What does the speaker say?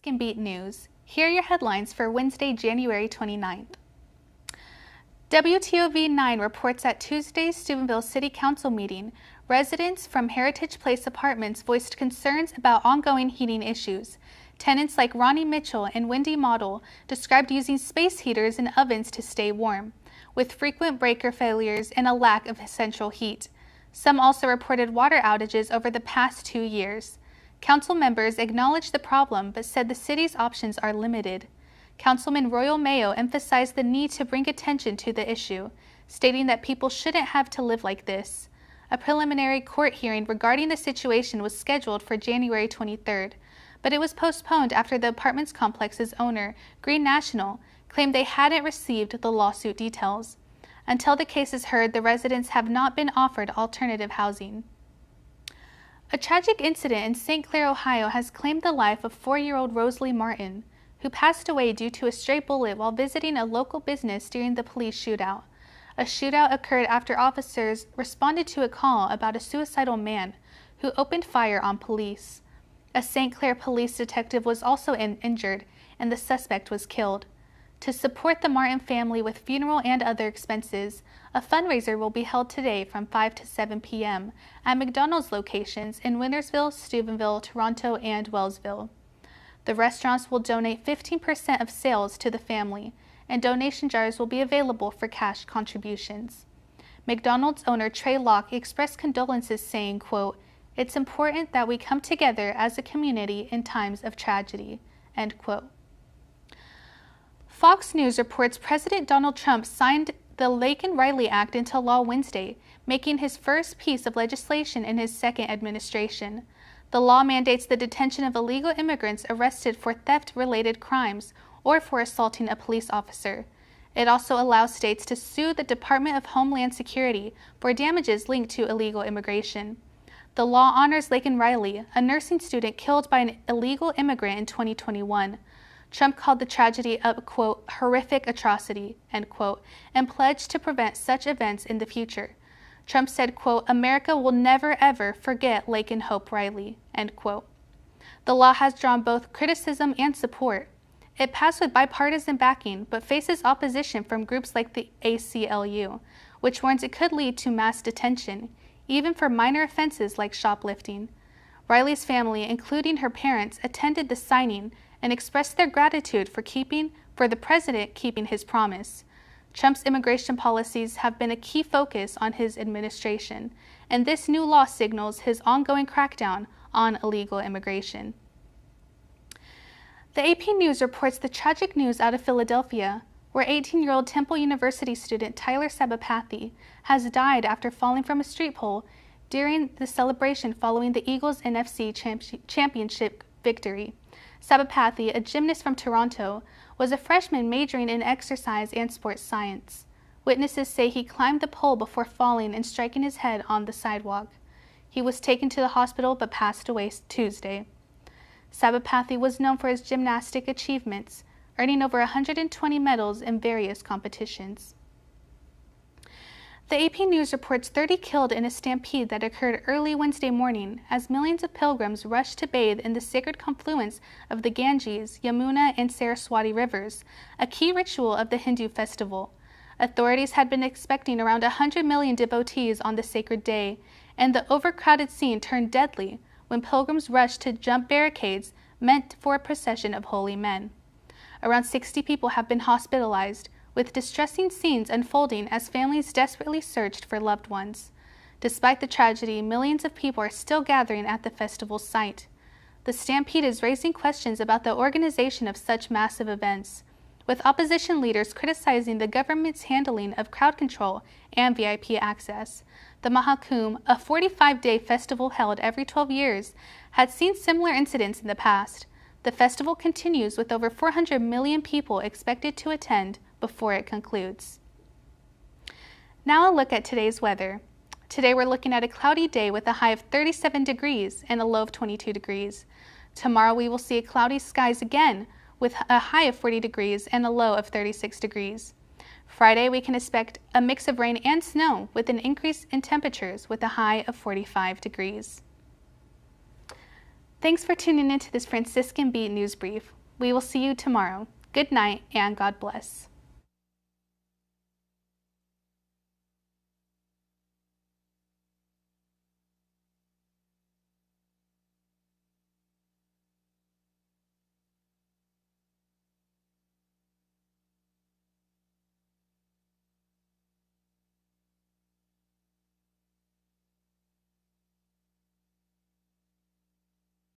Franciscan Beat News. Here are your headlines for Wednesday, January 29th. WTOV 9 reports at Tuesday's Steubenville City Council meeting, residents from Heritage Place apartments voiced concerns about ongoing heating issues. Tenants like Ronnie Mitchell and Wendy Model described using space heaters and ovens to stay warm, with frequent breaker failures and a lack of central heat. Some also reported water outages over the past 2 years. Council members acknowledged the problem but said the city's options are limited. Councilman Royal Mayo emphasized the need to bring attention to the issue, stating that people shouldn't have to live like this. A preliminary court hearing regarding the situation was scheduled for January 23rd, but it was postponed after the apartments complex's owner, Green National, claimed they hadn't received the lawsuit details. Until the case is heard, the residents have not been offered alternative housing. A tragic incident in St. Clair, Ohio has claimed the life of 4-year-old Rosalie Martin, who passed away due to a stray bullet while visiting a local business during the police shootout. A shootout occurred after officers responded to a call about a suicidal man who opened fire on police. A St. Clair police detective was also injured, and the suspect was killed. To support the Martin family with funeral and other expenses, a fundraiser will be held today from 5 to 7 p.m. at McDonald's locations in Wintersville, Steubenville, Toronto, and Wellsville. The restaurants will donate 15% of sales to the family, and donation jars will be available for cash contributions. McDonald's owner Trey Locke expressed condolences saying, quote, "It's important that we come together as a community in times of tragedy," end quote. Fox News reports President Donald Trump signed the Laken-Riley Act into law Wednesday, making his first piece of legislation in his second administration. The law mandates the detention of illegal immigrants arrested for theft-related crimes or for assaulting a police officer. It also allows states to sue the Department of Homeland Security for damages linked to illegal immigration. The law honors Laken-Riley, a nursing student killed by an illegal immigrant in 2021. Trump called the tragedy a, quote, "horrific atrocity," end quote, and pledged to prevent such events in the future. Trump said, quote, "America will never ever forget Laken Hope Riley," end quote. The law has drawn both criticism and support. It passed with bipartisan backing, but faces opposition from groups like the ACLU, which warns it could lead to mass detention, even for minor offenses like shoplifting. Riley's family, including her parents, attended the signing and expressed their gratitude for the president keeping his promise. Trump's immigration policies have been a key focus on his administration, and this new law signals his ongoing crackdown on illegal immigration. The AP News reports the tragic news out of Philadelphia, where 18-year-old Temple University student Tyler Sabapathy has died after falling from a street pole during the celebration following the Eagles' NFC championship victory. Sabapathy, a gymnast from Toronto, was a freshman majoring in exercise and sports science. Witnesses say he climbed the pole before falling and striking his head on the sidewalk. He was taken to the hospital but passed away Tuesday. Sabapathy was known for his gymnastic achievements, earning over 120 medals in various competitions. The AP News reports 30 killed in a stampede that occurred early Wednesday morning as millions of pilgrims rushed to bathe in the sacred confluence of the Ganges, Yamuna, and Saraswati rivers, a key ritual of the Hindu festival. Authorities had been expecting around 100 million devotees on the sacred day, and the overcrowded scene turned deadly when pilgrims rushed to jump barricades meant for a procession of holy men. Around 60 people have been hospitalized, with distressing scenes unfolding as families desperately searched for loved ones. Despite the tragedy, millions of people are still gathering at the festival's site. The stampede is raising questions about the organization of such massive events, with opposition leaders criticizing the government's handling of crowd control and VIP access. The Mahakumbh, a 45-day festival held every 12 years, had seen similar incidents in the past. The festival continues with over 400 million people expected to attend before it concludes. Now a look at today's weather. Today we're looking at a cloudy day with a high of 37 degrees and a low of 22 degrees. Tomorrow we will see cloudy skies again with a high of 40 degrees and a low of 36 degrees. Friday we can expect a mix of rain and snow with an increase in temperatures with a high of 45 degrees. Thanks for tuning into this Franciscan Beat news brief. We will see you tomorrow. Good night and God bless.